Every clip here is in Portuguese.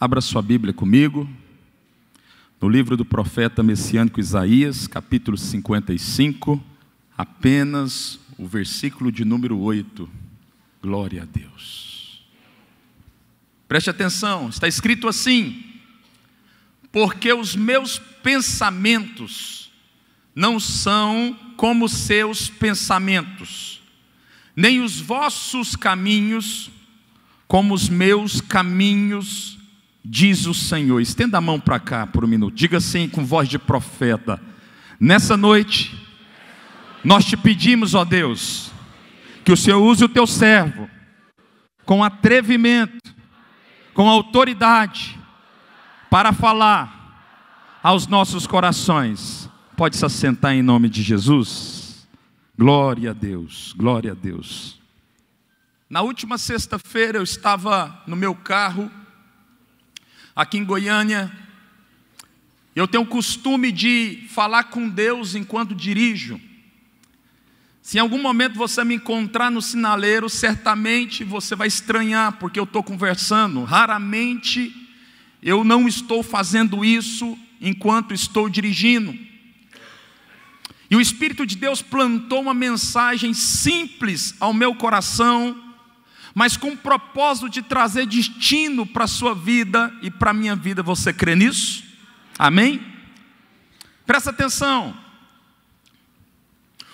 Abra sua Bíblia comigo, no livro do profeta messiânico Isaías, capítulo 55, apenas o versículo de número 8. Glória a Deus. Preste atenção, está escrito assim: porque os meus pensamentos não são como os seus pensamentos, nem os vossos caminhos como os meus caminhos, diz o Senhor. Estenda a mão para cá por um minuto. Diga assim com voz de profeta: nessa noite, nós te pedimos, ó Deus, que o Senhor use o teu servo com atrevimento, com autoridade, para falar aos nossos corações. Pode se assentar em nome de Jesus. Glória a Deus, glória a Deus. Na última sexta-feira eu estava no meu carro, aqui em Goiânia. Eu tenho o costume de falar com Deus enquanto dirijo. Se em algum momento você me encontrar no sinaleiro, certamente você vai estranhar, porque eu estou conversando. Raramente eu não estou fazendo isso enquanto estou dirigindo. E o Espírito de Deus plantou uma mensagem simples ao meu coração, mas com o propósito de trazer destino para a sua vida e para a minha vida. Você crê nisso? Amém? Presta atenção.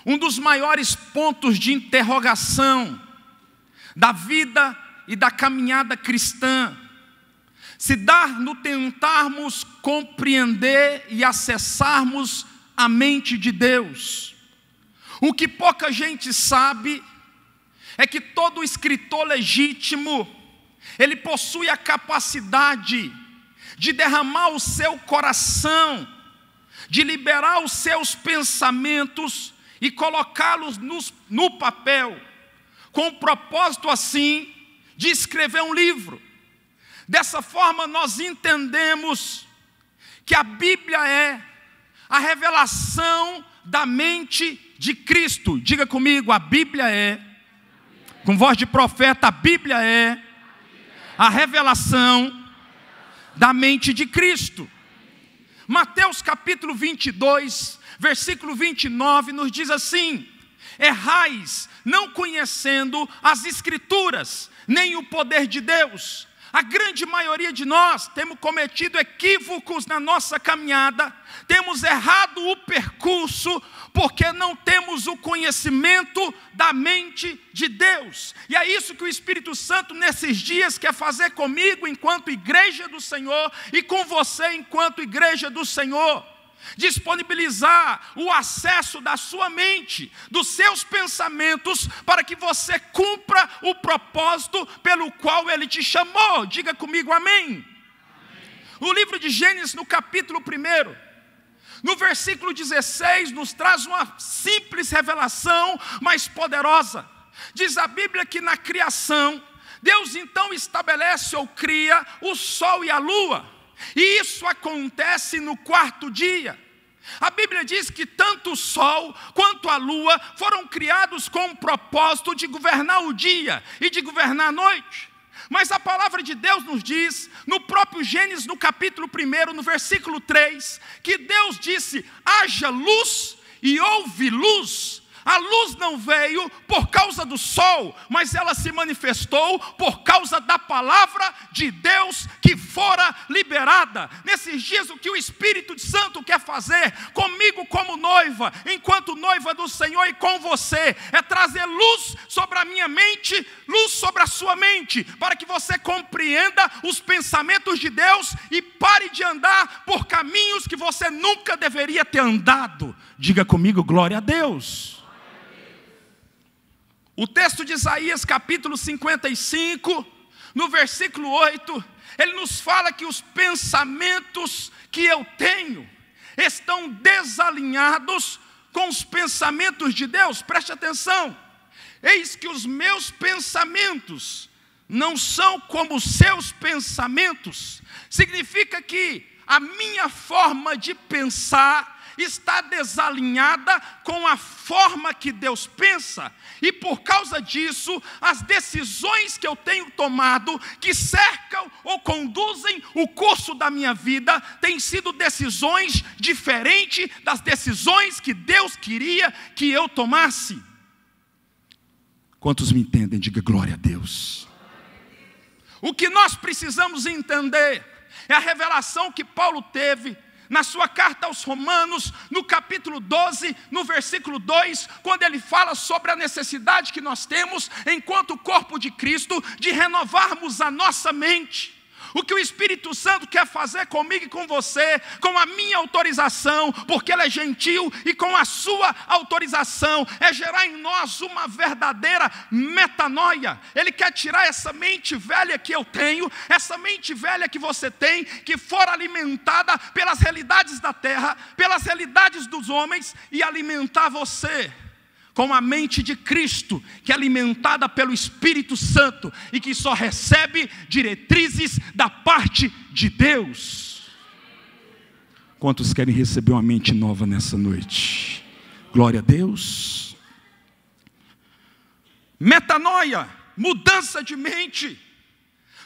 Um dos maiores pontos de interrogação da vida e da caminhada cristã se dá no tentarmos compreender e acessarmos a mente de Deus. O que pouca gente sabe é que todo escritor legítimo, ele possui a capacidade de derramar o seu coração, de liberar os seus pensamentos e colocá-los no papel, com o propósito assim de escrever um livro. Dessa forma nós entendemos que a Bíblia é a revelação da mente de Cristo. Diga comigo: a Bíblia é, com voz de profeta, a Bíblia é a revelação da mente de Cristo. Mateus capítulo 22, versículo 29 nos diz assim: errais não conhecendo as Escrituras, nem o poder de Deus. A grande maioria de nós temos cometido equívocos na nossa caminhada, temos errado o percurso, porque não temos o conhecimento da mente de Deus. E é isso que o Espírito Santo nesses dias quer fazer comigo enquanto igreja do Senhor e com você enquanto igreja do Senhor. Disponibilizar o acesso da sua mente, dos seus pensamentos, para que você cumpra o propósito pelo qual Ele te chamou. Diga comigo amém. Amém. O livro de Gênesis, no capítulo 1, no versículo 16, nos traz uma simples revelação, mas poderosa. Diz a Bíblia que na criação, Deus então estabelece ou cria o sol e a lua. E isso acontece no quarto dia. A Bíblia diz que tanto o sol quanto a lua foram criados com o propósito de governar o dia e de governar a noite. Mas a palavra de Deus nos diz, no próprio Gênesis, no capítulo 1, no versículo 3, que Deus disse: haja luz e houve luz. A luz não veio por causa do sol, mas ela se manifestou por causa da palavra de Deus que fora liberada. Nesses dias, o que o Espírito Santo quer fazer comigo como noiva, enquanto noiva do Senhor, e com você, é trazer luz sobre a minha mente, luz sobre a sua mente, para que você compreenda os pensamentos de Deus e pare de andar por caminhos que você nunca deveria ter andado. Diga comigo, glória a Deus. O texto de Isaías capítulo 55, no versículo 8, ele nos fala que os pensamentos que eu tenho estão desalinhados com os pensamentos de Deus. Preste atenção: eis que os meus pensamentos não são como os seus pensamentos. Significa que a minha forma de pensar está desalinhada com a forma que Deus pensa. E por causa disso, as decisões que eu tenho tomado, que cercam ou conduzem o curso da minha vida, têm sido decisões diferentes das decisões que Deus queria que eu tomasse. Quantos me entendem? Diga glória a Deus. O que nós precisamos entender é a revelação que Paulo teve na sua carta aos Romanos, no capítulo 12, no versículo 2, quando ele fala sobre a necessidade que nós temos, enquanto corpo de Cristo, de renovarmos a nossa mente. O que o Espírito Santo quer fazer comigo e com você, com a minha autorização, porque Ele é gentil, e com a sua autorização, é gerar em nós uma verdadeira metanoia. Ele quer tirar essa mente velha que eu tenho, essa mente velha que você tem, que for alimentada pelas realidades da terra, pelas realidades dos homens, e alimentar você com a mente de Cristo, que é alimentada pelo Espírito Santo e que só recebe diretrizes da parte de Deus. Quantos querem receber uma mente nova nessa noite? Glória a Deus. Metanoia, mudança de mente.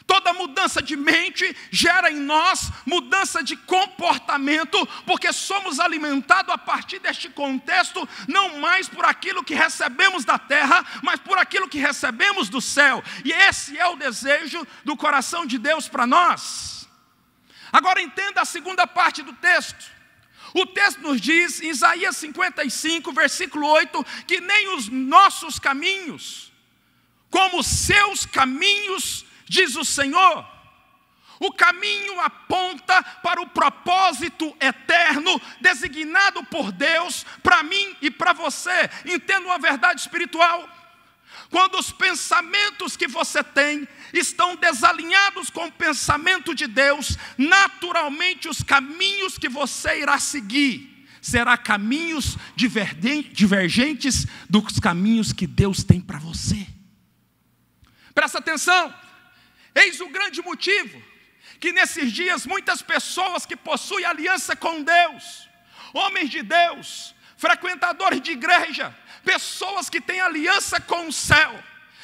Toda mudança de mente gera em nós mudança de comportamento, porque somos alimentados a partir deste contexto, não mais por aquilo que recebemos da terra, mas por aquilo que recebemos do céu. E esse é o desejo do coração de Deus para nós. Agora entenda a segunda parte do texto. O texto nos diz, em Isaías 55, versículo 8, que nem os nossos caminhos, como os seus caminhos, diz o Senhor. O caminho aponta para o propósito eterno designado por Deus para mim e para você. Entenda uma verdade espiritual. Quando os pensamentos que você tem estão desalinhados com o pensamento de Deus, naturalmente os caminhos que você irá seguir serão caminhos divergentes dos caminhos que Deus tem para você. Presta atenção. Eis o grande motivo que nesses dias muitas pessoas que possuem aliança com Deus, homens de Deus, frequentadores de igreja, pessoas que têm aliança com o céu,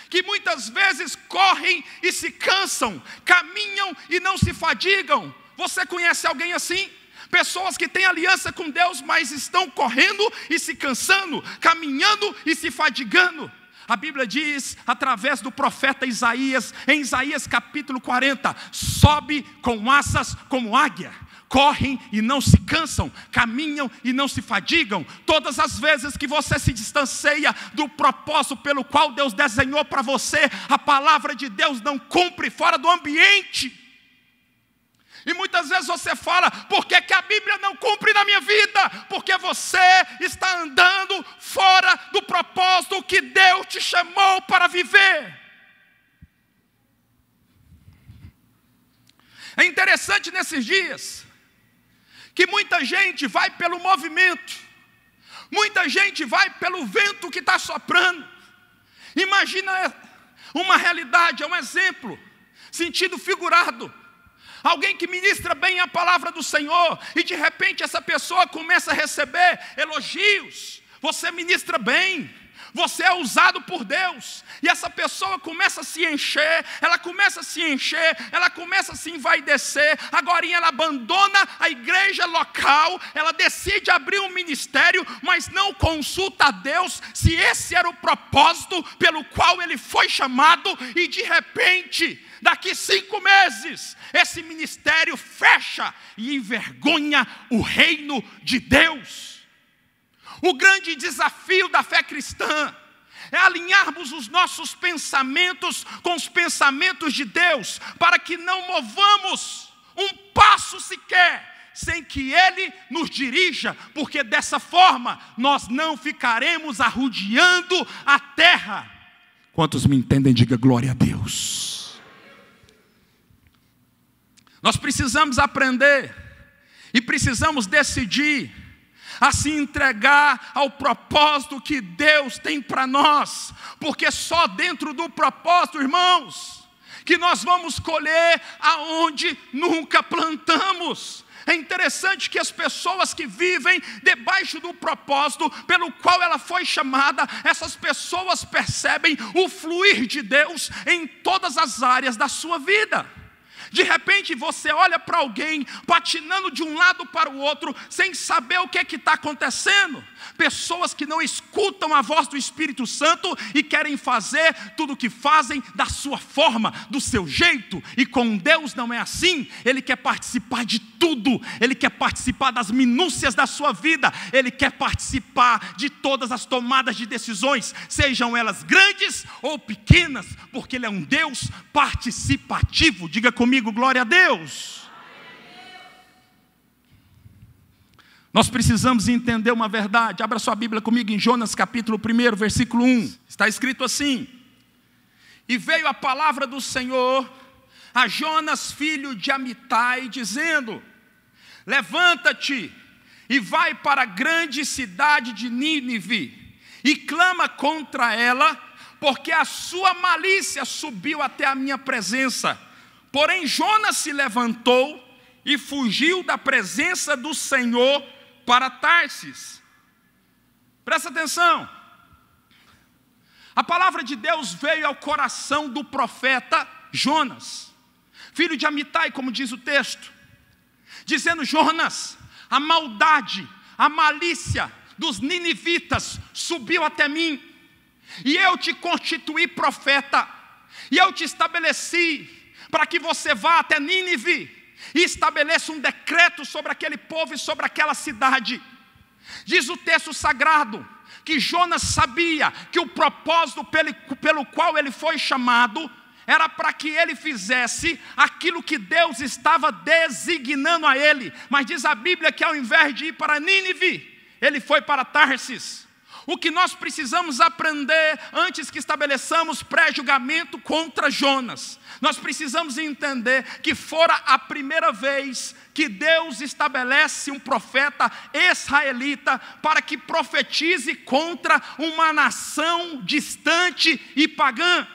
que muitas vezes correm e se cansam, caminham e não se fadigam. Você conhece alguém assim? Pessoas que têm aliança com Deus, mas estão correndo e se cansando, caminhando e se fadigando. A Bíblia diz, através do profeta Isaías, em Isaías capítulo 40, sobe com asas como águia, correm e não se cansam, caminham e não se fadigam. Todas as vezes que você se distancia do propósito pelo qual Deus desenhou para você, a palavra de Deus não cumpre fora do ambiente. E muitas vezes você fala, por que a Bíblia não cumpre na minha vida? Porque você está andando fora do propósito que Deus te chamou para viver. É interessante nesses dias, que muita gente vai pelo movimento, muita gente vai pelo vento que está soprando. Imagina uma realidade, é um exemplo, sentido figurado. Alguém que ministra bem a palavra do Senhor, e de repente essa pessoa começa a receber elogios. Você ministra bem, você é usado por Deus, e essa pessoa começa a se encher, ela começa a se envaidecer. Agora ela abandona a igreja local, ela decide abrir um ministério, mas não consulta a Deus se esse era o propósito pelo qual ele foi chamado, e de repente, daqui 5 meses, esse ministério fecha e envergonha o reino de Deus. O grande desafio da fé cristã é alinharmos os nossos pensamentos com os pensamentos de Deus, para que não movamos um passo sequer sem que Ele nos dirija, porque dessa forma nós não ficaremos arrodeando a terra. Quantos me entendem, diga glória a Deus. Nós precisamos aprender e precisamos decidir a se entregar ao propósito que Deus tem para nós, porque só dentro do propósito, irmãos, que nós vamos colher aonde nunca plantamos. É interessante que as pessoas que vivem debaixo do propósito pelo qual ela foi chamada, essas pessoas percebem o fluir de Deus em todas as áreas da sua vida. De repente você olha para alguém patinando de um lado para o outro, sem saber o que está acontecendo. Pessoas que não escutam a voz do Espírito Santo e querem fazer tudo o que fazem da sua forma, do seu jeito. E com Deus não é assim. Ele quer participar de tudo. Ele quer participar das minúcias da sua vida. Ele quer participar de todas as tomadas de decisões, sejam elas grandes ou pequenas, porque Ele é um Deus participativo. Diga comigo, glória a Deus. Nós precisamos entender uma verdade. Abra sua Bíblia comigo em Jonas capítulo 1, versículo 1. Está escrito assim: e veio a palavra do Senhor a Jonas, filho de Amitai, dizendo: levanta-te e vai para a grande cidade de Nínive, e clama contra ela, porque a sua malícia subiu até a minha presença. Porém Jonas se levantou e fugiu da presença do Senhor para Tarsis. Presta atenção. A palavra de Deus veio ao coração do profeta Jonas, filho de Amitai, como diz o texto, dizendo: Jonas, a maldade, a malícia dos ninivitas subiu até mim, e eu te constituí profeta, e eu te estabeleci para que você vá até Nínive e estabeleça um decreto sobre aquele povo e sobre aquela cidade. Diz o texto sagrado que Jonas sabia que o propósito pelo qual ele foi chamado era para que ele fizesse aquilo que Deus estava designando a ele. Mas diz a Bíblia que ao invés de ir para Nínive, ele foi para Tarsis. O que nós precisamos aprender antes que estabeleçamos pré-julgamento contra Jonas? Nós precisamos entender que fora a primeira vez que Deus estabelece um profeta israelita para que profetize contra uma nação distante e pagã.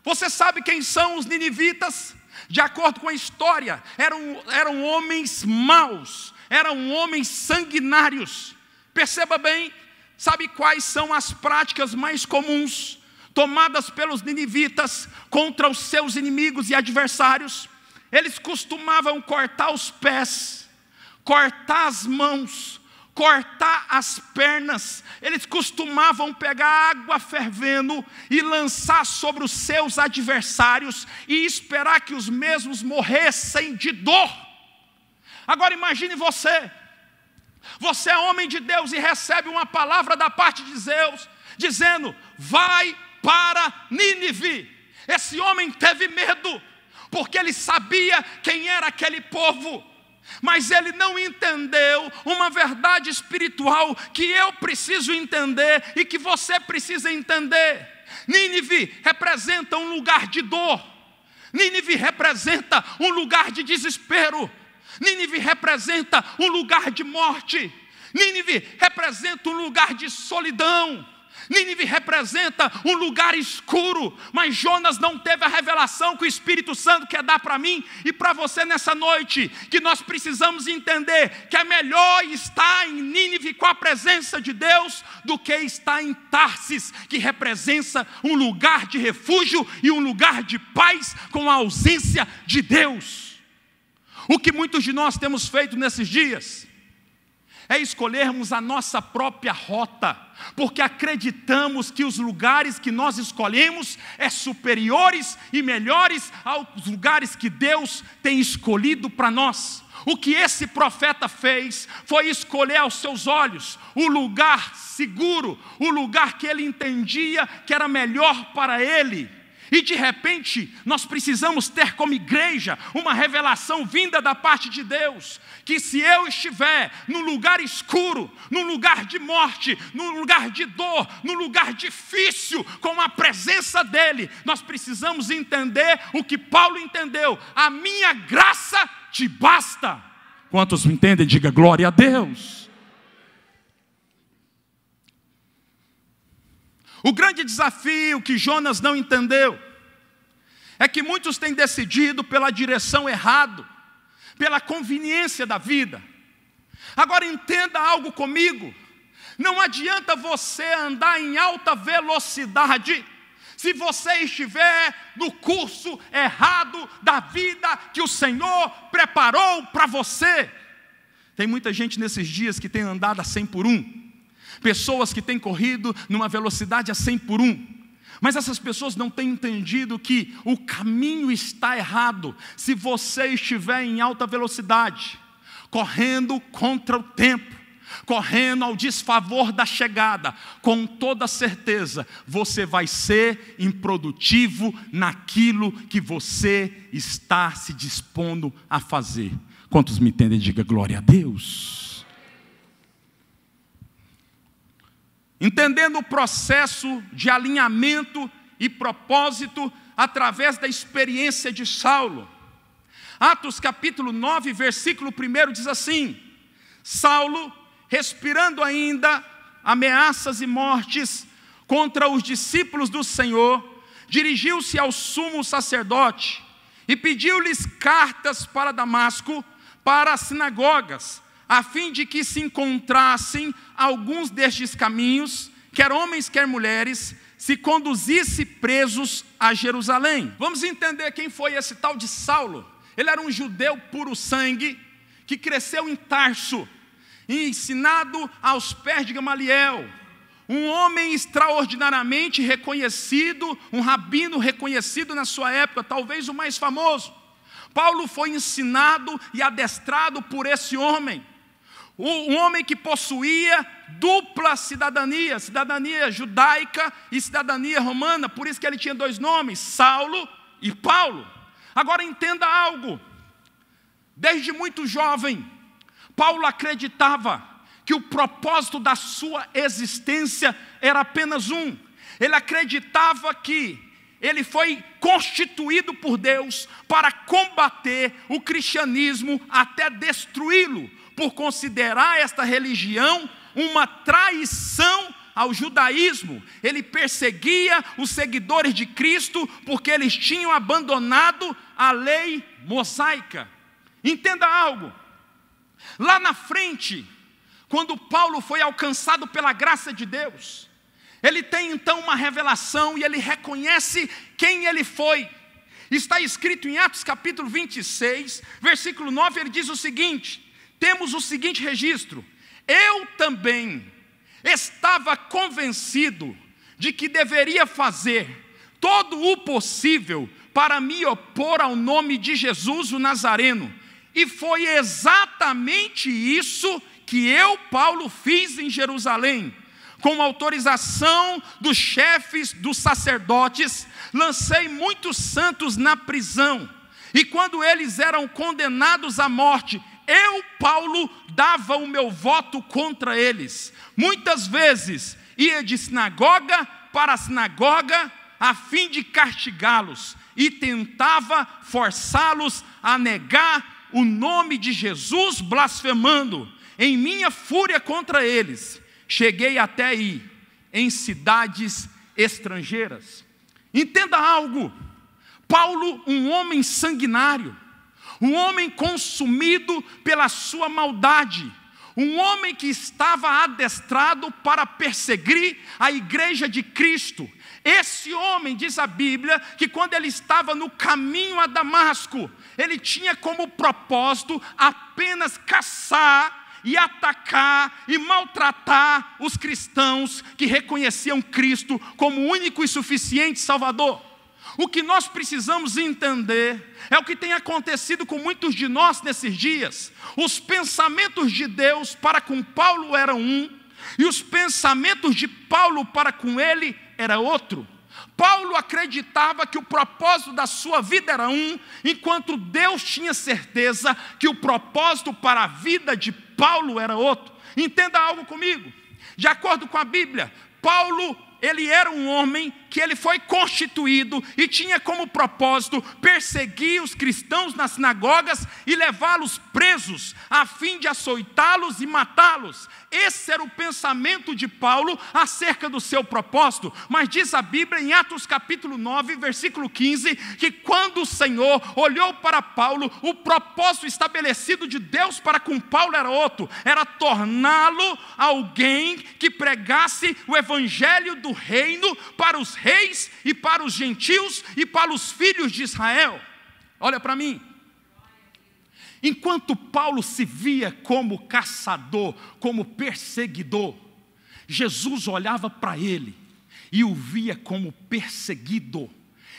Você sabe quem são os ninivitas? De acordo com a história, eram homens maus, eram homens sanguinários. Perceba bem, sabe quais são as práticas mais comuns tomadas pelos ninivitas contra os seus inimigos e adversários? Eles costumavam cortar os pés, cortar as mãos, cortar as pernas. Eles costumavam pegar água fervendo e lançar sobre os seus adversários e esperar que os mesmos morressem de dor. Agora imagine você é homem de Deus e recebe uma palavra da parte de Deus dizendo: vai para Nínive. Esse homem teve medo, porque ele sabia quem era aquele povo, mas ele não entendeu uma verdade espiritual que eu preciso entender e que você precisa entender. Nínive representa um lugar de dor. Nínive representa um lugar de desespero. Nínive representa um lugar de morte. Nínive representa um lugar de solidão. Nínive representa um lugar escuro. Mas Jonas não teve a revelação que o Espírito Santo quer dar para mim e para você nessa noite, que nós precisamos entender que é melhor estar em Nínive com a presença de Deus do que estar em Tarsis, que representa um lugar de refúgio e um lugar de paz com a ausência de Deus. O que muitos de nós temos feito nesses dias é escolhermos a nossa própria rota, porque acreditamos que os lugares que nós escolhemos é superiores e melhores aos lugares que Deus tem escolhido para nós. O que esse profeta fez foi escolher aos seus olhos o lugar seguro, o lugar que ele entendia que era melhor para ele. E de repente, nós precisamos ter como igreja uma revelação vinda da parte de Deus, que se eu estiver num lugar escuro, num lugar de morte, num lugar de dor, num lugar difícil, com a presença dEle, nós precisamos entender o que Paulo entendeu: a minha graça te basta. Quantos me entendem? Diga glória a Deus. O grande desafio que Jonas não entendeu é que muitos têm decidido pela direção errada, pela conveniência da vida. Agora entenda algo comigo. Não adianta você andar em alta velocidade se você estiver no curso errado da vida que o Senhor preparou para você. Tem muita gente nesses dias que tem andado a 100 por 1. Pessoas que têm corrido numa velocidade a 100 por 1. Mas essas pessoas não têm entendido que o caminho está errado. Se você estiver em alta velocidade, correndo contra o tempo, correndo ao desfavor da chegada, com toda certeza, você vai ser improdutivo naquilo que você está se dispondo a fazer. Quantos me entendem, diga glória a Deus. Entendendo o processo de alinhamento e propósito através da experiência de Saulo. Atos capítulo 9, versículo 1 diz assim: Saulo, respirando ainda ameaças e mortes contra os discípulos do Senhor, dirigiu-se ao sumo sacerdote e pediu-lhes cartas para Damasco, para as sinagogas, a fim de que se encontrassem alguns destes caminhos, quer homens, quer mulheres, se conduzisse presos a Jerusalém. Vamos entender quem foi esse tal de Saulo. Ele era um judeu puro sangue, que cresceu em Tarso, ensinado aos pés de Gamaliel, um homem extraordinariamente reconhecido, um rabino reconhecido na sua época, talvez o mais famoso. Paulo foi ensinado e adestrado por esse homem, um homem que possuía dupla cidadania, cidadania judaica e cidadania romana, por isso que ele tinha dois nomes, Saulo e Paulo. Agora entenda algo, desde muito jovem, Paulo acreditava que o propósito da sua existência era apenas um. Ele acreditava que ele foi constituído por Deus para combater o cristianismo até destruí-lo, por considerar esta religião uma traição ao judaísmo. Ele perseguia os seguidores de Cristo porque eles tinham abandonado a lei mosaica. Entenda algo. Lá na frente, quando Paulo foi alcançado pela graça de Deus, ele tem então uma revelação e ele reconhece quem ele foi. Está escrito em Atos capítulo 26, versículo 9, ele diz o seguinte: temos o seguinte registro: eu também estava convencido de que deveria fazer todo o possível para me opor ao nome de Jesus o Nazareno. E foi exatamente isso que eu, Paulo, fiz em Jerusalém. Com autorização dos chefes dos sacerdotes, lancei muitos santos na prisão. E quando eles eram condenados à morte, eu, Paulo, dava o meu voto contra eles. Muitas vezes ia de sinagoga para sinagoga, a fim de castigá-los, e tentava forçá-los a negar o nome de Jesus, blasfemando. Em minha fúria contra eles, cheguei até aí, em cidades estrangeiras. Entenda algo, Paulo, um homem sanguinário, um homem consumido pela sua maldade, um homem que estava adestrado para perseguir a igreja de Cristo. Esse homem, diz a Bíblia, que quando ele estava no caminho a Damasco, ele tinha como propósito apenas caçar e atacar e maltratar os cristãos que reconheciam Cristo como único e suficiente Salvador. O que nós precisamos entender é o que tem acontecido com muitos de nós nesses dias. Os pensamentos de Deus para com Paulo eram um, e os pensamentos de Paulo para com ele era outro. Paulo acreditava que o propósito da sua vida era um, enquanto Deus tinha certeza que o propósito para a vida de Paulo era outro. Entenda algo comigo. De acordo com a Bíblia, Paulo, ele era um homem que ele foi constituído e tinha como propósito perseguir os cristãos nas sinagogas e levá-los presos, a fim de açoitá-los e matá-los. Esse era o pensamento de Paulo acerca do seu propósito. Mas diz a Bíblia em Atos capítulo 9, versículo 15, que quando o Senhor olhou para Paulo, o propósito estabelecido de Deus para com Paulo era outro, era torná-lo alguém que pregasse o evangelho do reino para os reis e para os gentios e para os filhos de Israel. Olha para mim. Enquanto Paulo se via como caçador, como perseguidor, Jesus olhava para ele e o via como perseguido.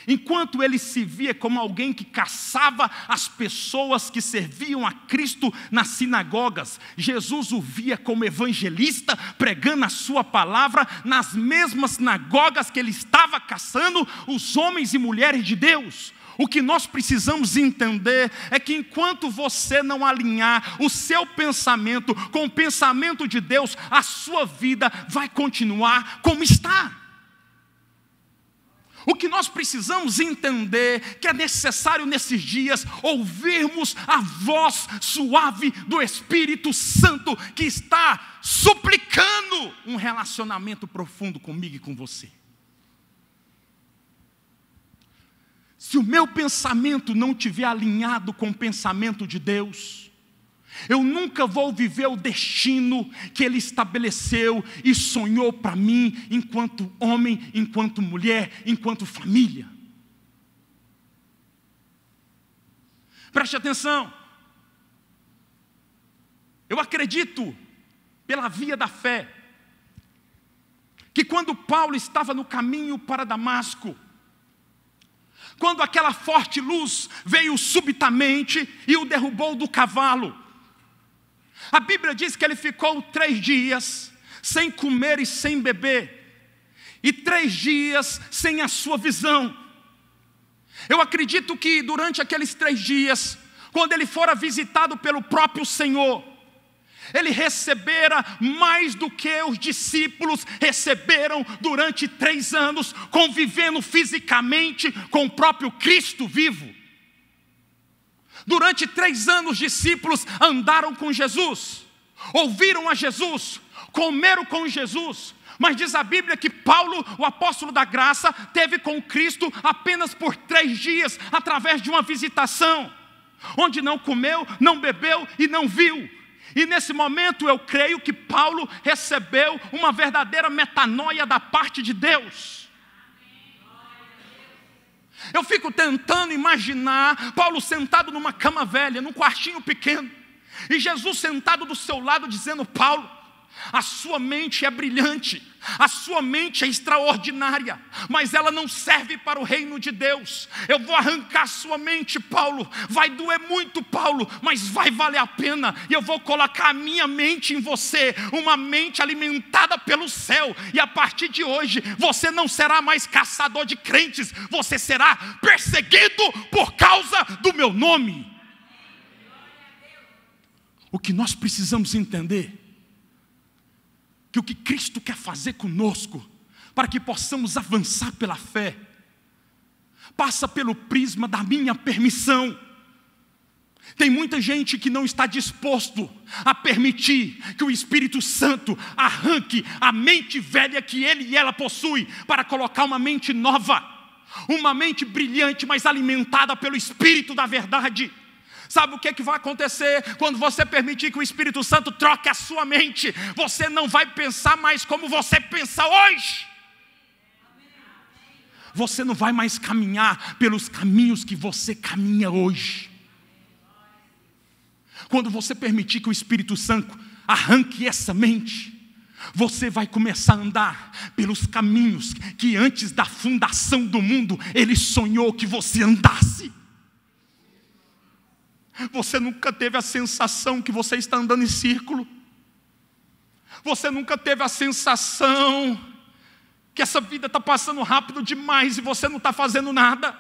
Enquanto ele se via como alguém que caçava as pessoas que serviam a Cristo nas sinagogas, Jesus o via como evangelista, pregando a sua palavra nas mesmas sinagogas que ele estava caçando os homens e mulheres de Deus. O que nós precisamos entender é que enquanto você não alinhar o seu pensamento com o pensamento de Deus, a sua vida vai continuar como está. O que nós precisamos entender que é necessário nesses dias ouvirmos a voz suave do Espírito Santo que está suplicando um relacionamento profundo comigo e com você. Se o meu pensamento não estiver alinhado com o pensamento de Deus, eu nunca vou viver o destino que Ele estabeleceu e sonhou para mim, enquanto homem, enquanto mulher, enquanto família. Preste atenção. Eu acredito, pela via da fé, que quando Paulo estava no caminho para Damasco, quando aquela forte luz veio subitamente e o derrubou do cavalo, a Bíblia diz que ele ficou 3 dias sem comer e sem beber, e 3 dias sem a sua visão. Eu acredito que durante aqueles 3 dias, quando ele fora visitado pelo próprio Senhor, ele recebera mais do que os discípulos receberam durante 3 anos, convivendo fisicamente com o próprio Cristo vivo. Durante 3 anos, os discípulos andaram com Jesus, ouviram a Jesus, comeram com Jesus. Mas diz a Bíblia que Paulo, o apóstolo da graça, teve com Cristo apenas por 3 dias, através de uma visitação, onde não comeu, não bebeu e não viu. E nesse momento eu creio que Paulo recebeu uma verdadeira metanoia da parte de Deus. Eu fico tentando imaginar Paulo sentado numa cama velha, num quartinho pequeno, e Jesus sentado do seu lado dizendo: Paulo, a sua mente é brilhante, a sua mente é extraordinária, mas ela não serve para o reino de Deus. Eu vou arrancar sua mente, Paulo, vai doer muito, Paulo, mas vai valer a pena. E eu vou colocar a minha mente em você, uma mente alimentada pelo céu. E a partir de hoje, você não será mais caçador de crentes, você será perseguido por causa do meu nome. O que nós precisamos entender, que o que Cristo quer fazer conosco, para que possamos avançar pela fé, passa pelo prisma da minha permissão. Tem muita gente que não está disposto a permitir que o Espírito Santo arranque a mente velha que ele e ela possuem, para colocar uma mente nova, uma mente brilhante, mas alimentada pelo Espírito da verdade. Sabe o que vai acontecer quando você permitir que o Espírito Santo troque a sua mente? Você não vai pensar mais como você pensa hoje. Você não vai mais caminhar pelos caminhos que você caminha hoje. Quando você permitir que o Espírito Santo arranque essa mente, você vai começar a andar pelos caminhos que antes da fundação do mundo Ele sonhou que você andasse. Você nunca teve a sensação que você está andando em círculo? Você nunca teve a sensação que essa vida está passando rápido demais e você não está fazendo nada?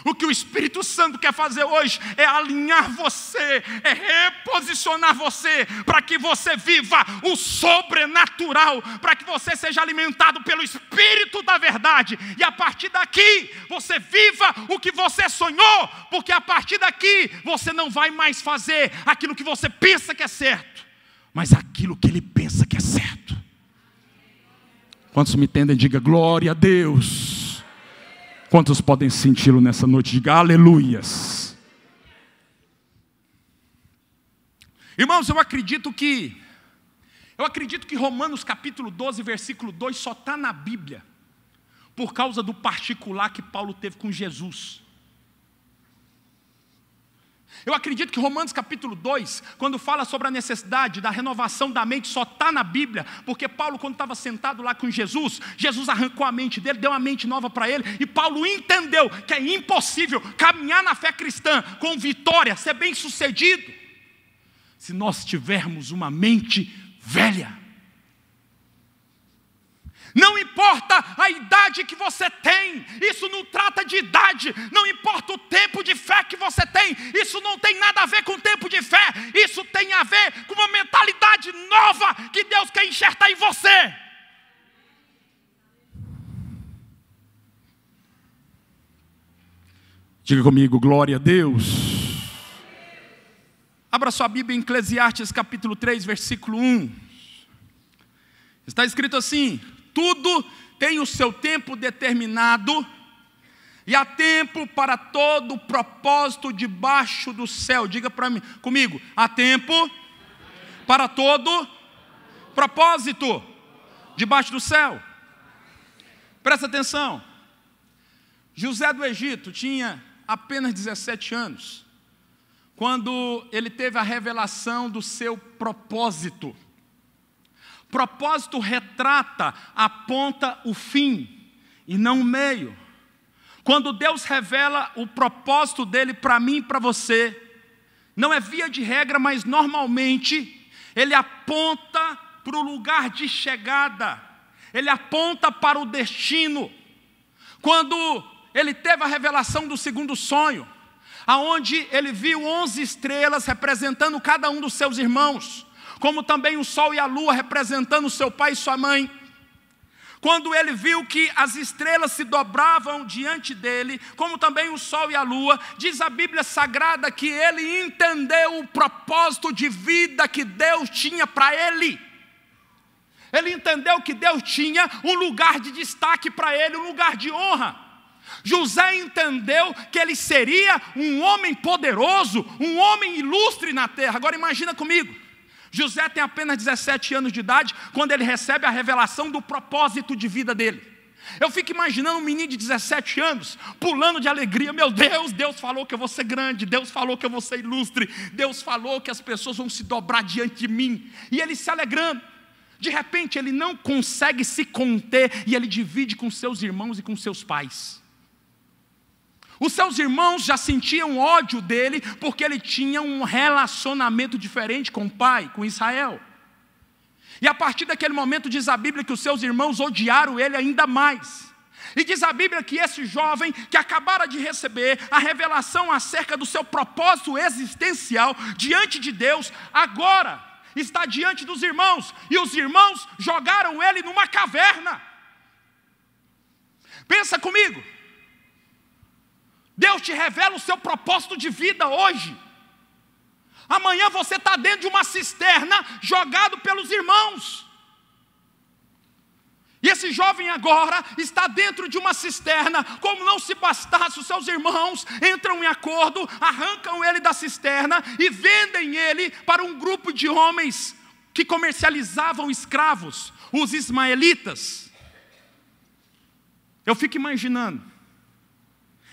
O que o Espírito Santo quer fazer hoje é alinhar você, é reposicionar você, para que você viva o sobrenatural, para que você seja alimentado pelo Espírito da verdade, e a partir daqui você viva o que você sonhou, porque a partir daqui você não vai mais fazer aquilo que você pensa que é certo, mas aquilo que ele pensa que é certo. Quantos me entendem, diga glória a Deus. Quantos podem senti-lo nessa noite? Diga aleluias. Irmãos, eu acredito que Romanos capítulo 12, versículo 2 só está na Bíblia por causa do particular que Paulo teve com Jesus. Eu acredito que Romanos capítulo 2, quando fala sobre a necessidade da renovação da mente, só está na Bíblia, porque Paulo, quando estava sentado lá com Jesus, Jesus arrancou a mente dele, deu uma mente nova para ele, e Paulo entendeu que é impossível caminhar na fé cristã com vitória, ser bem sucedido, se nós tivermos uma mente velha. Não importa a idade que você tem, isso não trata de idade, não importa o tempo de fé que você tem, isso não tem nada a ver com tempo de fé, isso tem a ver com uma mentalidade nova que Deus quer enxertar em você. Diga comigo, glória a Deus. Abra sua Bíblia em Eclesiastes capítulo 3, versículo 1. Está escrito assim: tudo tem o seu tempo determinado, e há tempo para todo propósito debaixo do céu. Diga para mim, comigo, há tempo para todo propósito debaixo do céu. Presta atenção. José do Egito tinha apenas 17 anos, quando ele teve a revelação do seu propósito. Propósito retrata, aponta o fim e não o meio. Quando Deus revela o propósito dele para mim e para você, não é via de regra, mas normalmente ele aponta para o lugar de chegada, ele aponta para o destino. Quando ele teve a revelação do segundo sonho, aonde ele viu 11 estrelas representando cada um dos seus irmãos, como também o sol e a lua representando seu pai e sua mãe. Quando ele viu que as estrelas se dobravam diante dele, como também o sol e a lua, diz a Bíblia Sagrada que ele entendeu o propósito de vida que Deus tinha para ele. Ele entendeu que Deus tinha um lugar de destaque para ele, um lugar de honra. José entendeu que ele seria um homem poderoso, um homem ilustre na terra. Agora imagina comigo. José tem apenas 17 anos de idade quando ele recebe a revelação do propósito de vida dele. Eu fico imaginando um menino de 17 anos pulando de alegria. Meu Deus, Deus falou que eu vou ser grande, Deus falou que eu vou ser ilustre, Deus falou que as pessoas vão se dobrar diante de mim. E ele se alegrando. De repente ele não consegue se conter e ele divide com seus irmãos e com seus pais. Os seus irmãos já sentiam ódio dele porque ele tinha um relacionamento diferente com o pai, com Israel. E a partir daquele momento diz a Bíblia que os seus irmãos odiaram ele ainda mais. E diz a Bíblia que esse jovem que acabara de receber a revelação acerca do seu propósito existencial diante de Deus, agora está diante dos irmãos. E os irmãos jogaram ele numa caverna. Pensa comigo. Deus te revela o seu propósito de vida hoje. Amanhã você está dentro de uma cisterna, jogado pelos irmãos. E esse jovem agora está dentro de uma cisterna. Como não se bastasse, os seus irmãos entram em acordo, arrancam ele da cisterna e vendem ele para um grupo de homens que comercializavam escravos, os ismaelitas. Eu fico imaginando.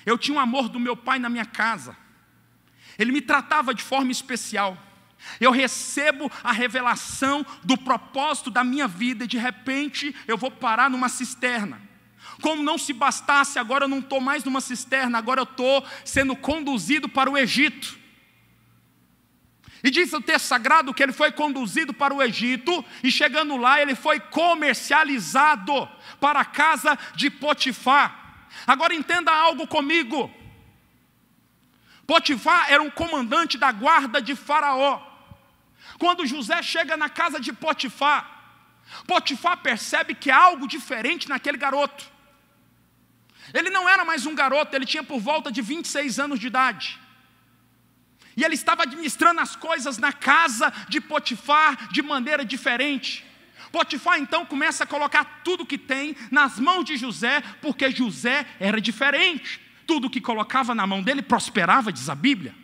Eu tinha o amor do meu pai na minha casa. Ele me tratava de forma especial. Eu recebo a revelação do propósito da minha vida e de repente eu vou parar numa cisterna. Como não se bastasse, agora eu não estou mais numa cisterna, agora eu estou sendo conduzido para o Egito. E diz o texto sagrado que ele foi conduzido para o Egito e chegando lá ele foi comercializado para a casa de Potifar. Agora entenda algo comigo. Potifar era um comandante da guarda de Faraó. Quando José chega na casa de Potifar, Potifar percebe que há algo diferente naquele garoto. Ele não era mais um garoto, ele tinha por volta de 26 anos de idade. E ele estava administrando as coisas na casa de Potifar de maneira diferente. Potifar então começa a colocar tudo que tem nas mãos de José, porque José era diferente. Tudo que colocava na mão dele prosperava, diz a Bíblia.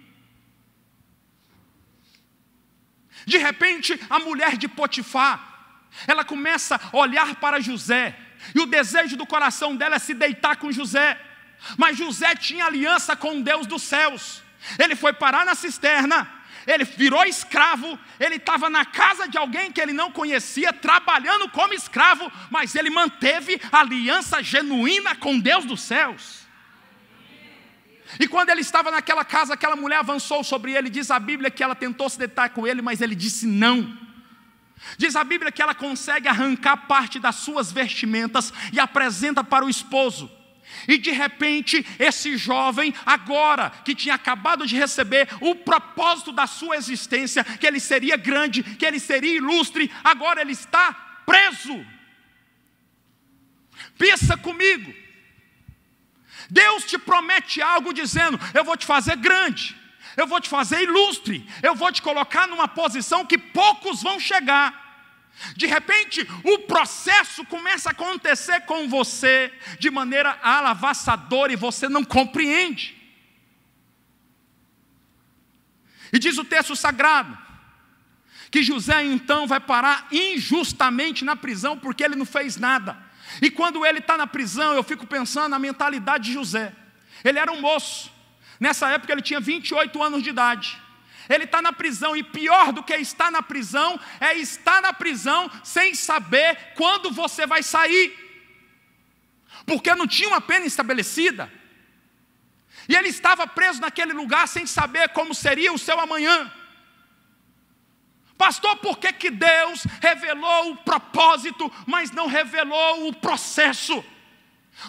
De repente, a mulher de Potifar, ela começa a olhar para José, e o desejo do coração dela é se deitar com José. Mas José tinha aliança com o Deus dos céus. Ele foi parar na cisterna, ele virou escravo, ele estava na casa de alguém que ele não conhecia, trabalhando como escravo, mas ele manteve a aliança genuína com Deus dos céus. E quando ele estava naquela casa, aquela mulher avançou sobre ele. Diz a Bíblia que ela tentou se deitar com ele, mas ele disse não. Diz a Bíblia que ela consegue arrancar parte das suas vestimentas e apresenta para o esposo. E de repente, esse jovem, agora que tinha acabado de receber o propósito da sua existência, que ele seria grande, que ele seria ilustre, agora ele está preso. Pensa comigo. Deus te promete algo dizendo: eu vou te fazer grande, eu vou te fazer ilustre, eu vou te colocar numa posição que poucos vão chegar. De repente, o processo começa a acontecer com você de maneira alavassadora e você não compreende. E diz o texto sagrado que José então vai parar injustamente na prisão porque ele não fez nada. E quando ele está na prisão, eu fico pensando na mentalidade de José. Ele era um moço, nessa época ele tinha 28 anos de idade. Ele está na prisão, e pior do que estar na prisão, é estar na prisão sem saber quando você vai sair. Porque não tinha uma pena estabelecida. E ele estava preso naquele lugar sem saber como seria o seu amanhã. Pastor, por que Deus revelou o propósito, mas não revelou o processo?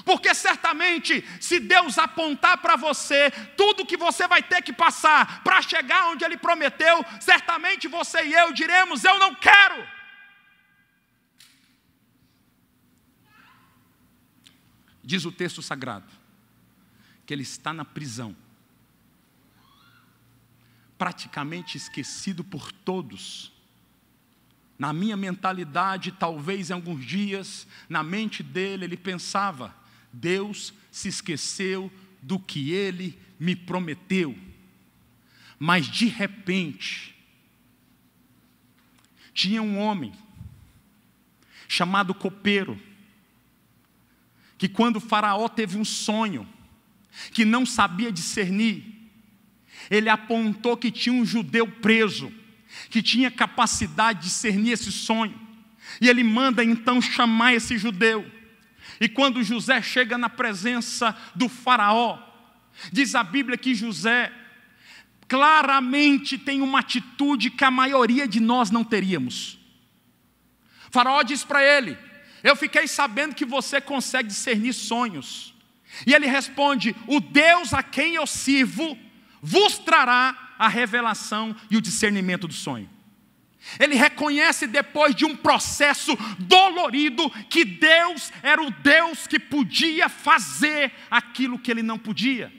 Porque certamente, se Deus apontar para você tudo que você vai ter que passar para chegar onde Ele prometeu, certamente você e eu diremos: eu não quero. Diz o texto sagrado que ele está na prisão, praticamente esquecido por todos. Na minha mentalidade, talvez em alguns dias, na mente dele, ele pensava: Deus se esqueceu do que Ele me prometeu. Mas de repente, tinha um homem chamado copeiro, que quando o faraó teve um sonho, que não sabia discernir, ele apontou que tinha um judeu preso, que tinha capacidade de discernir esse sonho. E ele manda então chamar esse judeu. E quando José chega na presença do faraó, diz a Bíblia que José claramente tem uma atitude que a maioria de nós não teríamos. O faraó diz para ele: eu fiquei sabendo que você consegue discernir sonhos. E ele responde: o Deus a quem eu sirvo vos trará a revelação e o discernimento do sonho. Ele reconhece, depois de um processo dolorido, que Deus era o Deus que podia fazer aquilo que ele não podia.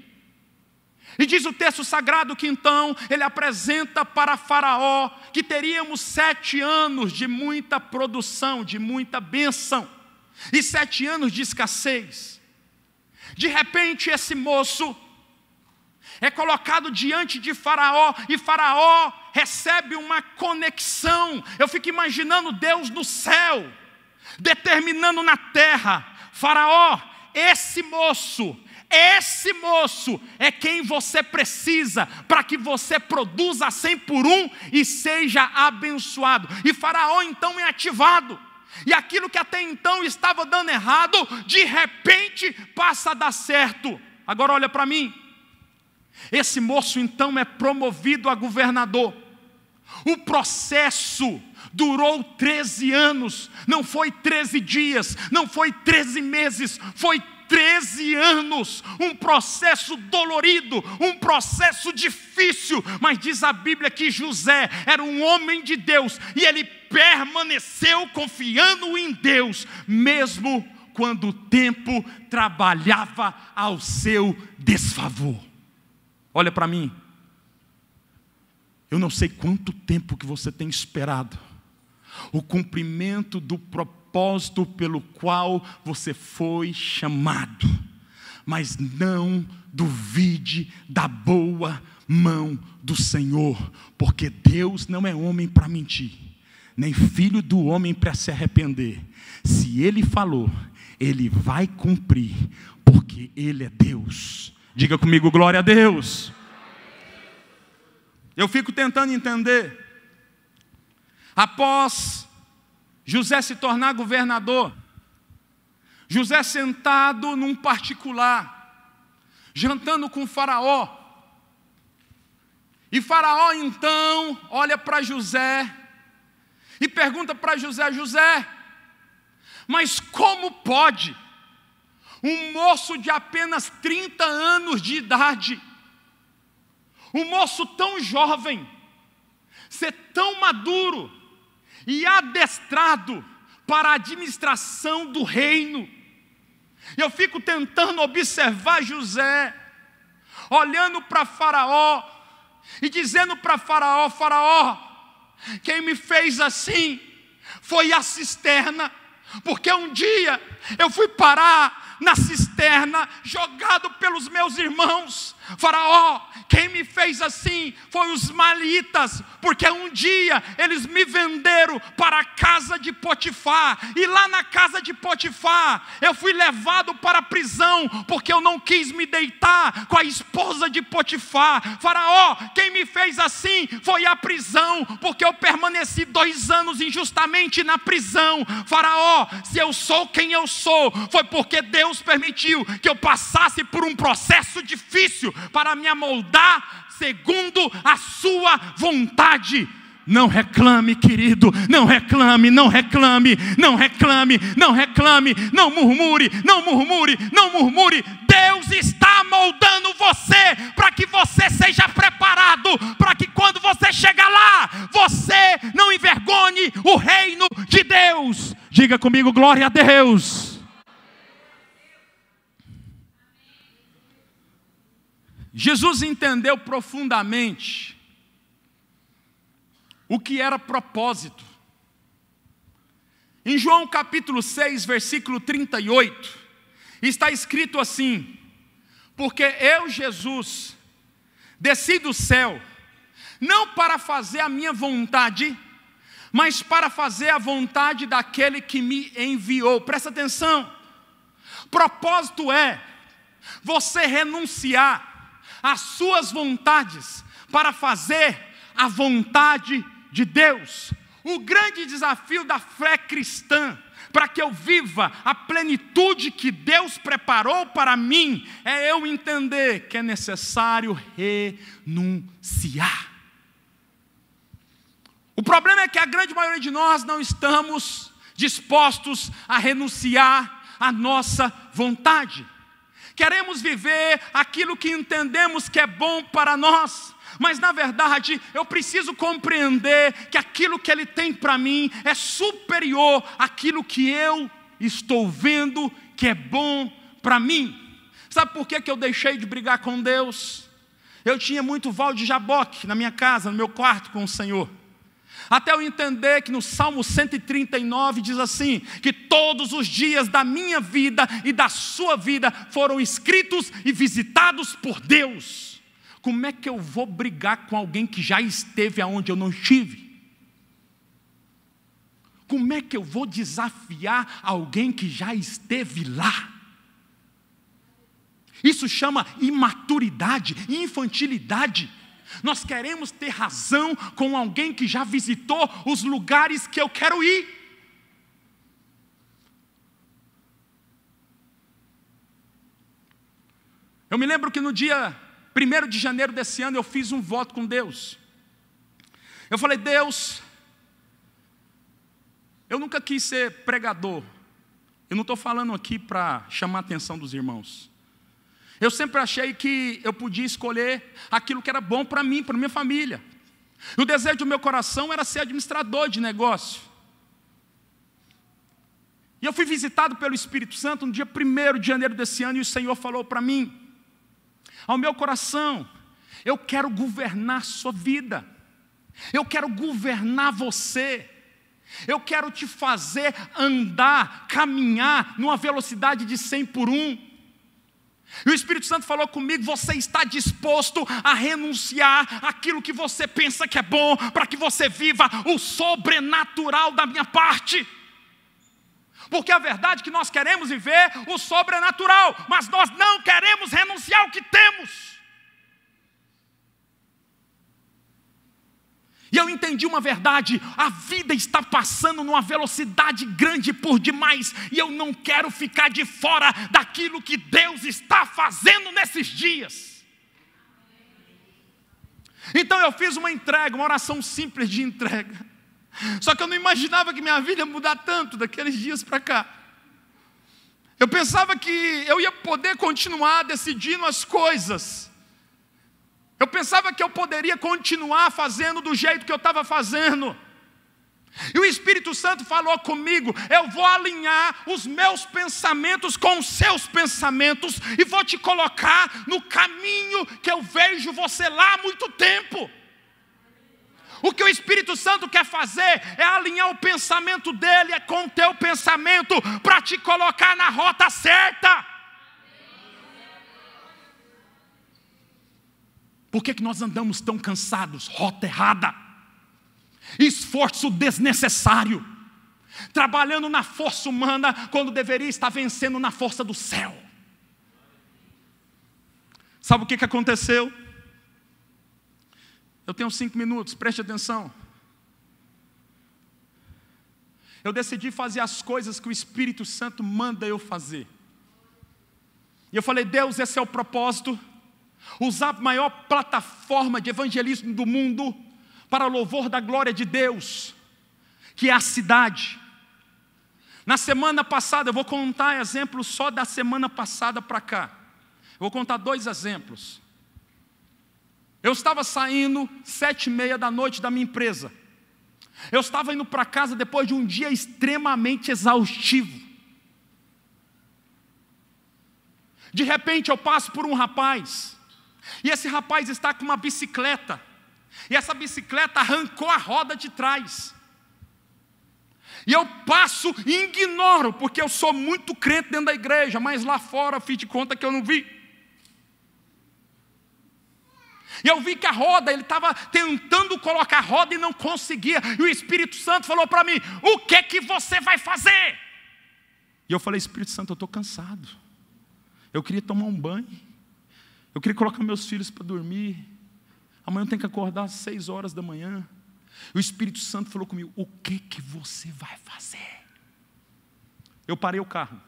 E diz o texto sagrado que então ele apresenta para Faraó que teríamos 7 anos de muita produção, de muita bênção, e 7 anos de escassez. De repente esse moço é colocado diante de Faraó, e Faraó recebe uma conexão. Eu fico imaginando Deus no céu, determinando na terra: Faraó, esse moço é quem você precisa para que você produza 100 por 1 e seja abençoado. E Faraó então é ativado. E aquilo que até então estava dando errado, de repente passa a dar certo. Agora olha para mim. Esse moço então é promovido a governador. O processo durou 13 anos, não foi 13 dias, não foi 13 meses, foi 13 anos, um processo dolorido, um processo difícil, mas diz a Bíblia que José era um homem de Deus, e ele permaneceu confiando em Deus, mesmo quando o tempo trabalhava ao seu desfavor. Olha para mim, eu não sei quanto tempo que você tem esperado o cumprimento do propósito pelo qual você foi chamado, mas não duvide da boa mão do Senhor, porque Deus não é homem para mentir, nem filho do homem para se arrepender. Se Ele falou, Ele vai cumprir, porque Ele é Deus. Diga comigo, glória a Deus. Eu fico tentando entender, após José se tornar governador, José sentado num particular, jantando com Faraó, e Faraó então olha para José e pergunta para José: José, mas como pode um moço de apenas 30 anos de idade, um moço tão jovem, ser tão maduro e adestrado para a administração do reino? Eu fico tentando observar José, olhando para Faraó e dizendo para Faraó: Faraó, quem me fez assim foi a cisterna, porque um dia eu fui parar na cisterna, jogado pelos meus irmãos. Faraó, quem me fez assim foi os malitas, porque um dia eles me venderam para a casa de Potifar, e lá na casa de Potifar eu fui levado para a prisão, porque eu não quis me deitar com a esposa de Potifar. Faraó, quem me fez assim foi a prisão, porque eu permaneci 2 anos injustamente na prisão. Faraó, se eu sou quem eu sou, foi porque Deus permitiu que eu passasse por um processo difícil para me amoldar segundo a sua vontade. Não reclame, querido, não reclame, não reclame, não reclame, não reclame, não murmure, não murmure, não murmure. Deus está moldando você para que você seja preparado, para que quando você chegar lá, você não envergonhe o reino de Deus. Diga comigo, glória a Deus. Jesus entendeu profundamente o que era propósito. Em João capítulo 6, versículo 38, está escrito assim: porque eu, Jesus, desci do céu, não para fazer a minha vontade, mas para fazer a vontade daquele que me enviou. Presta atenção, propósito é você renunciar às suas vontades para fazer a vontade de Deus. O grande desafio da fé cristã, para que eu viva a plenitude que Deus preparou para mim, é eu entender que é necessário renunciar. O problema é que a grande maioria de nós não estamos dispostos a renunciar à nossa vontade. Queremos viver aquilo que entendemos que é bom para nós, mas na verdade eu preciso compreender que aquilo que Ele tem para mim é superior àquilo que eu estou vendo que é bom para mim. Sabe por que eu deixei de brigar com Deus? Eu tinha muito val de jaboque na minha casa, no meu quarto com o Senhor. Até eu entender que no Salmo 139 diz assim, que todos os dias da minha vida e da sua vida foram escritos e visitados por Deus. Como é que eu vou brigar com alguém que já esteve aonde eu não estive? Como é que eu vou desafiar alguém que já esteve lá? Isso chama imaturidade, infantilidade. Nós queremos ter razão com alguém que já visitou os lugares que eu quero ir. Eu me lembro que no dia 1º de janeiro desse ano eu fiz um voto com Deus. Eu falei: Deus, eu nunca quis ser pregador, Eu não estou falando aqui para chamar a atenção dos irmãos. Eu sempre achei que eu podia escolher aquilo que era bom para mim, para minha família. E o desejo do meu coração era ser administrador de negócio. E eu fui visitado pelo Espírito Santo no dia 1º de janeiro desse ano, e o Senhor falou para mim: ao meu coração, eu quero governar a sua vida. Eu quero governar você. Eu quero te fazer andar, caminhar numa velocidade de 100 por 1. E o Espírito Santo falou comigo: você está disposto a renunciar aquilo que você pensa que é bom, para que você viva o sobrenatural da minha parte? Porque a verdade é que nós queremos viver o sobrenatural, mas nós não queremos renunciar ao que temos. E eu entendi uma verdade: a vida está passando numa velocidade grande por demais, e eu não quero ficar de fora daquilo que Deus está fazendo nesses dias. Então eu fiz uma entrega, uma oração simples de entrega. Só que eu não imaginava que minha vida ia mudar tanto daqueles dias para cá. Eu pensava que eu ia poder continuar decidindo as coisas. Eu pensava que eu poderia continuar fazendo do jeito que eu estava fazendo. E o Espírito Santo falou comigo: eu vou alinhar os meus pensamentos com os seus pensamentos e vou te colocar no caminho que eu vejo você lá há muito tempo. O que o Espírito Santo quer fazer é alinhar o pensamento dele com o teu pensamento, para te colocar na rota certa. Por que nós andamos tão cansados? Rota errada, esforço desnecessário, trabalhando na força humana quando deveria estar vencendo na força do céu. Sabe o que aconteceu? Eu tenho 5 minutos, preste atenção. Eu decidi fazer as coisas que o Espírito Santo manda eu fazer. E eu falei: Deus, esse é o propósito. Usar a maior plataforma de evangelismo do mundo para louvor da glória de Deus, que é a cidade. Na semana passada, eu vou contar exemplos só da semana passada para cá. Eu vou contar 2 exemplos. Eu estava saindo 7h30 da noite da minha empresa. Eu estava indo para casa depois de um dia extremamente exaustivo. De repente eu passo por um rapaz, e esse rapaz está com uma bicicleta, e essa bicicleta arrancou a roda de trás. E eu passo e ignoro, porque eu sou muito crente dentro da igreja, mas lá fora eu fiz de conta que eu não vi. E eu vi que a roda, ele estava tentando colocar a roda e não conseguia. E o Espírito Santo falou para mim: o que você vai fazer? E eu falei: Espírito Santo, eu estou cansado. Eu queria tomar um banho. Eu queria colocar meus filhos para dormir. Amanhã eu tenho que acordar às 6 horas da manhã. O Espírito Santo falou comigo: o que você vai fazer? Eu parei o carro.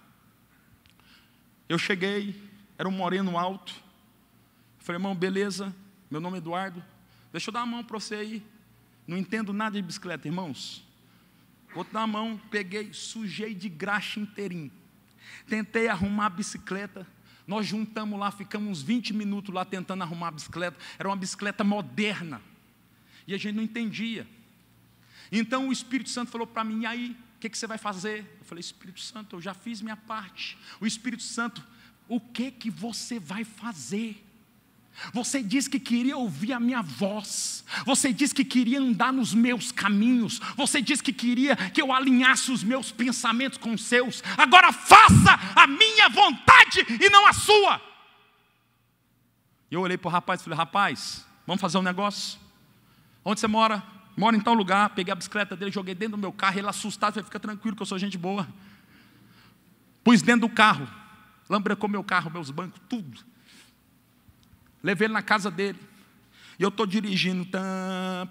Eu cheguei, era um moreno alto. Eu falei: irmão, beleza? Meu nome é Eduardo. Deixa eu dar a mão para você aí. Não entendo nada de bicicleta, irmãos. Vou te dar a mão. Peguei, sujei de graxa inteirinho. Tentei arrumar a bicicleta. Nós juntamos lá, ficamos uns 20 minutos lá tentando arrumar a bicicleta. Era uma bicicleta moderna. E a gente não entendia. Então o Espírito Santo falou para mim: e aí, o que você vai fazer? Eu falei: Espírito Santo, eu já fiz minha parte. O Espírito Santo: o que você vai fazer? Você disse que queria ouvir a minha voz. Você disse que queria andar nos meus caminhos. Você disse que queria que eu alinhasse os meus pensamentos com os seus. Agora faça a minha vontade e não a sua. E eu olhei para o rapaz e falei: rapaz, vamos fazer um negócio? Onde você mora? Moro em tal lugar. Peguei a bicicleta dele, joguei dentro do meu carro. Ele assustado, falei: fica tranquilo que eu sou gente boa. Pus dentro do carro, lambrecou meu carro, meus bancos, tudo. Levei ele na casa dele. E eu estou dirigindo.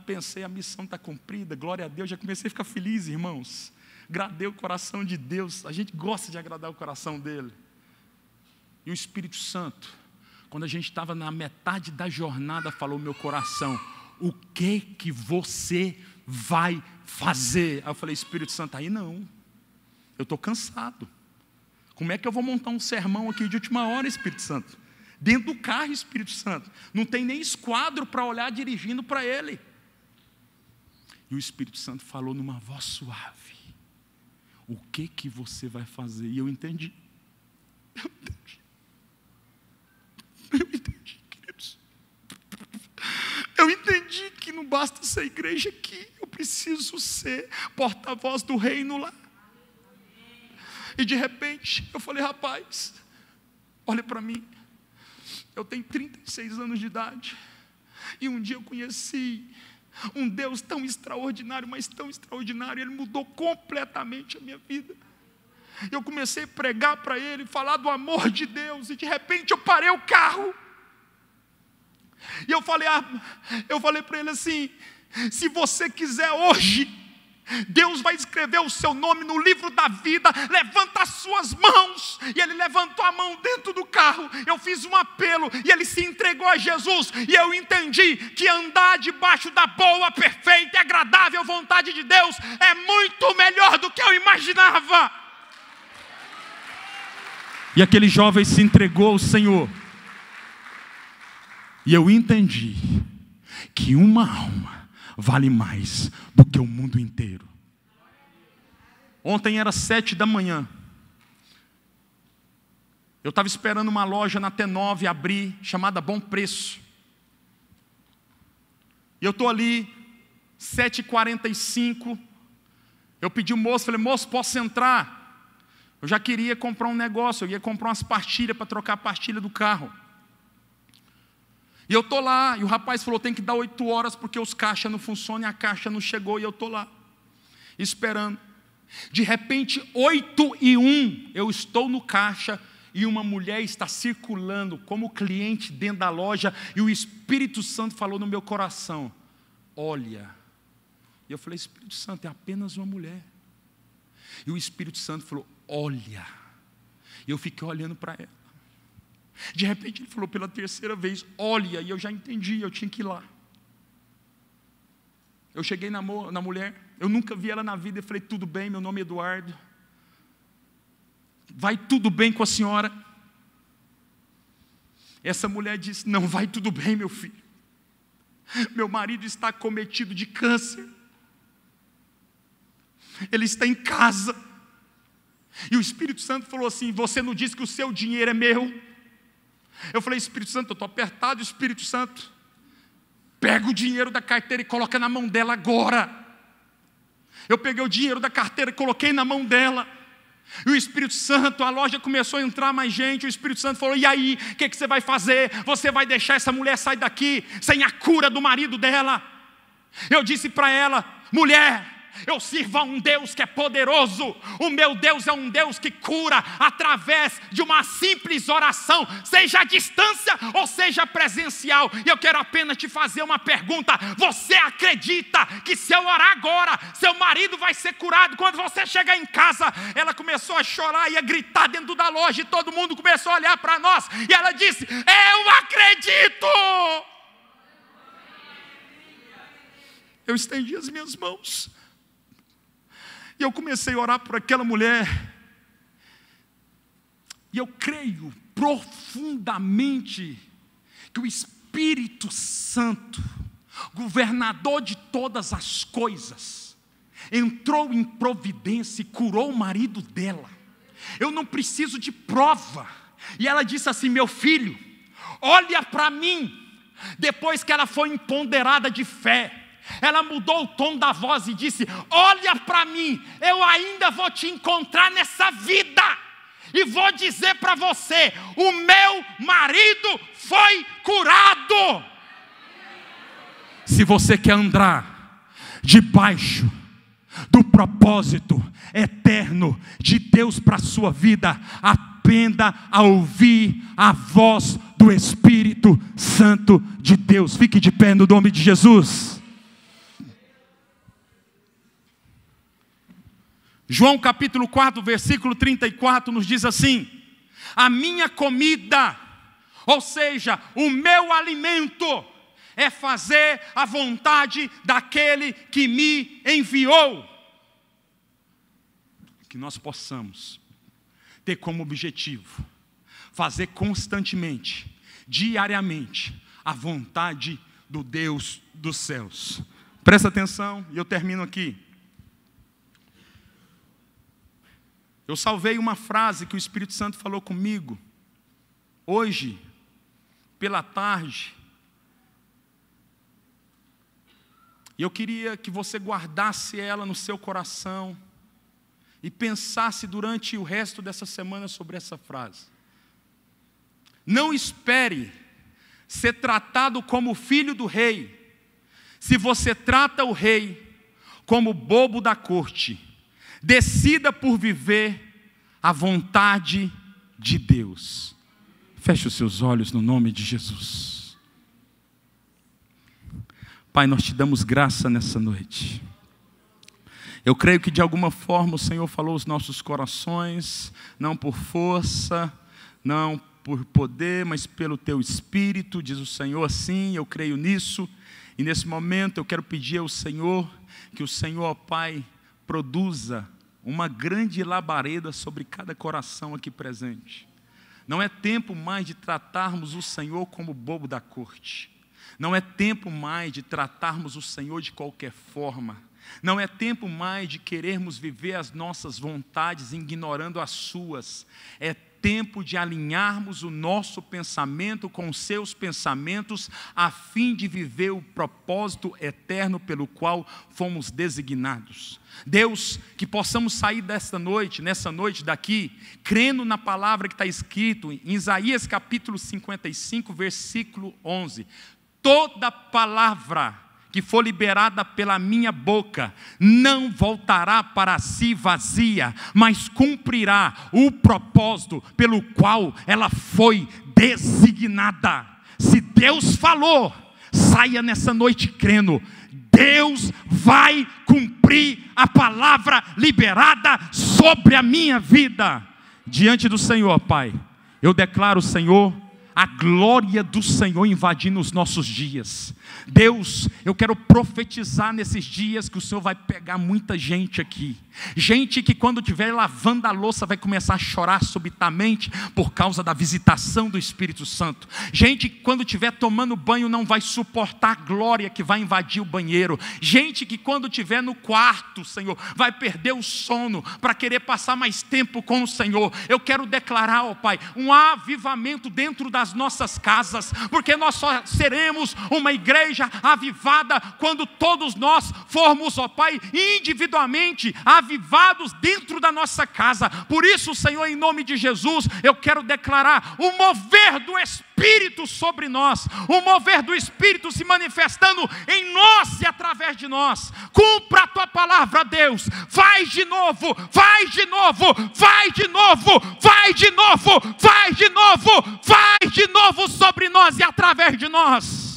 Pensei: a missão está cumprida, glória a Deus. Já comecei a ficar feliz, irmãos. Agradei o coração de Deus. A gente gosta de agradar o coração dele. E o Espírito Santo, quando a gente estava na metade da jornada, falou no meu coração: o que você vai fazer? Aí eu falei: Espírito Santo, aí não. Eu estou cansado. Como é que eu vou montar um sermão aqui de última hora, Espírito Santo? Dentro do carro, Espírito Santo. Não tem nem esquadro para olhar dirigindo para ele. E o Espírito Santo falou numa voz suave: o que você vai fazer? E eu entendi. Eu entendi, queridos. Eu entendi que não basta ser igreja aqui. Eu preciso ser porta-voz do reino lá. E de repente, eu falei: rapaz, olha para mim. Eu tenho 36 anos de idade. E um dia eu conheci um Deus tão extraordinário, mas tão extraordinário. Ele mudou completamente a minha vida. Eu comecei a pregar para ele, falar do amor de Deus. E de repente eu parei o carro. E eu falei para ele assim: se você quiser hoje, Deus vai escrever o seu nome no livro da vida. Levanta as suas mãos. E ele levantou a mão dentro do carro. Eu fiz um apelo e ele se entregou a Jesus. E eu entendi que andar debaixo da boa, perfeita e agradável vontade de Deus é muito melhor do que eu imaginava. E aquele jovem se entregou ao Senhor. E eu entendi que uma alma vale mais do que o mundo inteiro. Ontem era 7 da manhã. Eu estava esperando uma loja na T9 abrir, chamada Bom Preço. E eu estou ali, 7h45. Eu pedi ao moço, falei: moço, posso entrar? Eu já queria comprar um negócio, eu ia comprar umas pastilhas para trocar a pastilha do carro. E eu estou lá, e o rapaz falou: tem que dar 8 horas porque os caixas não funcionam, e a caixa não chegou. E eu estou lá, esperando. De repente, 8h01, eu estou no caixa, e uma mulher está circulando como cliente dentro da loja, e o Espírito Santo falou no meu coração: olha. E eu falei: Espírito Santo, é apenas uma mulher. E o Espírito Santo falou: olha. E eu fiquei olhando para ela. De repente ele falou pela terceira vez: olha. E eu já entendi, eu tinha que ir lá. Eu cheguei na mulher, eu nunca vi ela na vida, e falei: tudo bem, meu nome é Eduardo. Vai tudo bem com a senhora? Essa mulher disse: não vai tudo bem, meu filho. Meu marido está acometido de câncer. Ele está em casa. E o Espírito Santo falou assim: você não disse que o seu dinheiro é meu? Eu falei: Espírito Santo, eu estou apertado. Espírito Santo, pega o dinheiro da carteira e coloca na mão dela agora. Eu peguei o dinheiro da carteira e coloquei na mão dela. E o Espírito Santo, a loja começou a entrar mais gente. O Espírito Santo falou: e aí, o que você vai fazer? Você vai deixar essa mulher sair daqui sem a cura do marido dela? Eu disse para ela: mulher, eu sirvo a um Deus que é poderoso. O meu Deus é um Deus que cura através de uma simples oração, seja à distância ou seja presencial. E eu quero apenas te fazer uma pergunta: você acredita que se eu orar agora, seu marido vai ser curado quando você chegar em casa? Ela começou a chorar e a gritar dentro da loja, e todo mundo começou a olhar para nós, e ela disse: eu acredito. Eu estendi as minhas mãos e eu comecei a orar por aquela mulher. E eu creio profundamente que o Espírito Santo, governador de todas as coisas, entrou em providência e curou o marido dela. Eu não preciso de prova. E ela disse assim: meu filho, olha para mim. Depois que ela foi empoderada de fé, ela mudou o tom da voz e disse: olha para mim, eu ainda vou te encontrar nessa vida, e vou dizer para você: o meu marido foi curado. Se você quer andar debaixo do propósito eterno de Deus para a sua vida, aprenda a ouvir a voz do Espírito Santo de Deus. Fique de pé no nome de Jesus. João capítulo 4, versículo 34 nos diz assim: a minha comida, ou seja, o meu alimento, é fazer a vontade daquele que me enviou. Que nós possamos ter como objetivo fazer constantemente, diariamente, a vontade do Deus dos céus. Presta atenção, e eu termino aqui. Eu salvei uma frase que o Espírito Santo falou comigo hoje, pela tarde. E eu queria que você guardasse ela no seu coração e pensasse durante o resto dessa semana sobre essa frase. Não espere ser tratado como filho do rei, se você trata o rei como bobo da corte. Decida por viver a vontade de Deus. Feche os seus olhos no nome de Jesus. Pai, nós te damos graça nessa noite. Eu creio que de alguma forma o Senhor falou aos nossos corações, não por força, não por poder, mas pelo teu Espírito, diz o Senhor assim, eu creio nisso. E nesse momento eu quero pedir ao Senhor, que o Senhor, ó Pai, produza uma grande labareda sobre cada coração aqui presente. Não é tempo mais de tratarmos o Senhor como bobo da corte. Não é tempo mais de tratarmos o Senhor de qualquer forma. Não é tempo mais de querermos viver as nossas vontades ignorando as suas. É tempo de alinharmos o nosso pensamento com os seus pensamentos, a fim de viver o propósito eterno pelo qual fomos designados. Deus, que possamos sair nessa noite daqui, crendo na palavra que está escrito em Isaías capítulo 55, versículo 11. Toda palavra que for liberada pela minha boca, não voltará para si vazia, mas cumprirá o propósito pelo qual ela foi designada. Se Deus falou, saia nessa noite crendo, Deus vai cumprir a palavra liberada sobre a minha vida. Diante do Senhor, Pai, eu declaro, Senhor, a glória do Senhor invadindo os nossos dias. Deus, eu quero profetizar nesses dias que o Senhor vai pegar muita gente aqui. Gente que quando estiver lavando a louça vai começar a chorar subitamente por causa da visitação do Espírito Santo. Gente que quando estiver tomando banho não vai suportar a glória que vai invadir o banheiro. Gente que quando estiver no quarto, Senhor, vai perder o sono para querer passar mais tempo com o Senhor. Eu quero declarar, ó Pai, um avivamento dentro das nossas casas, porque nós só seremos uma igreja avivada quando todos nós formos, ó Pai, individualmente avivados dentro da nossa casa. Por isso, Senhor, em nome de Jesus, eu quero declarar o mover do Espírito sobre nós, o mover do Espírito se manifestando em nós e através de nós. Cumpra a tua palavra, Deus. Faz de novo, faz de novo, faz de novo, faz de novo, faz de novo, faz de novo sobre nós e através de nós.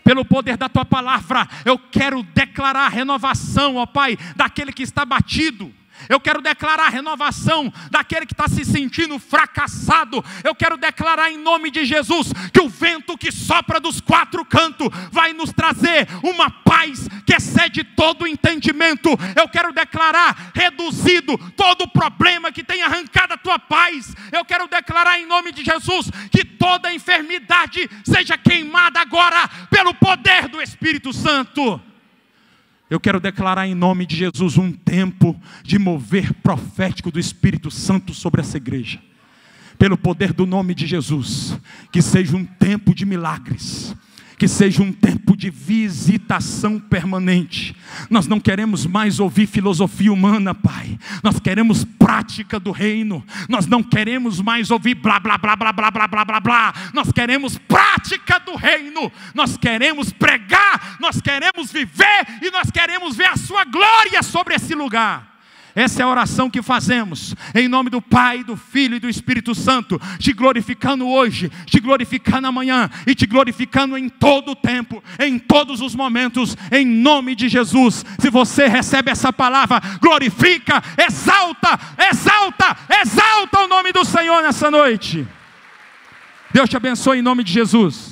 Pelo poder da tua palavra, eu quero declarar renovação, ó Pai, daquele que está batido. Eu quero declarar renovação daquele que está se sentindo fracassado. Eu quero declarar em nome de Jesus que o vento que sopra dos quatro cantos vai nos trazer uma paz que excede todo o entendimento. Eu quero declarar reduzido todo o problema que tem arrancado a tua paz. Eu quero declarar em nome de Jesus que toda enfermidade seja queimada agora pelo poder do Espírito Santo. Eu quero declarar em nome de Jesus um tempo de mover profético do Espírito Santo sobre essa igreja. Pelo poder do nome de Jesus, que seja um tempo de milagres, que seja um tempo de visitação permanente. Nós não queremos mais ouvir filosofia humana, Pai. Nós queremos prática do reino. Nós não queremos mais ouvir blá, blá, blá, blá, blá, blá, blá, blá, blá. Nós queremos prática do reino. Nós queremos pregar, nós queremos viver e nós queremos ver a sua glória sobre esse lugar. Essa é a oração que fazemos, em nome do Pai, do Filho e do Espírito Santo, te glorificando hoje, te glorificando amanhã e te glorificando em todo o tempo, em todos os momentos, em nome de Jesus. Se você recebe essa palavra, glorifica, exalta, exalta, exalta o nome do Senhor nessa noite. Deus te abençoe em nome de Jesus.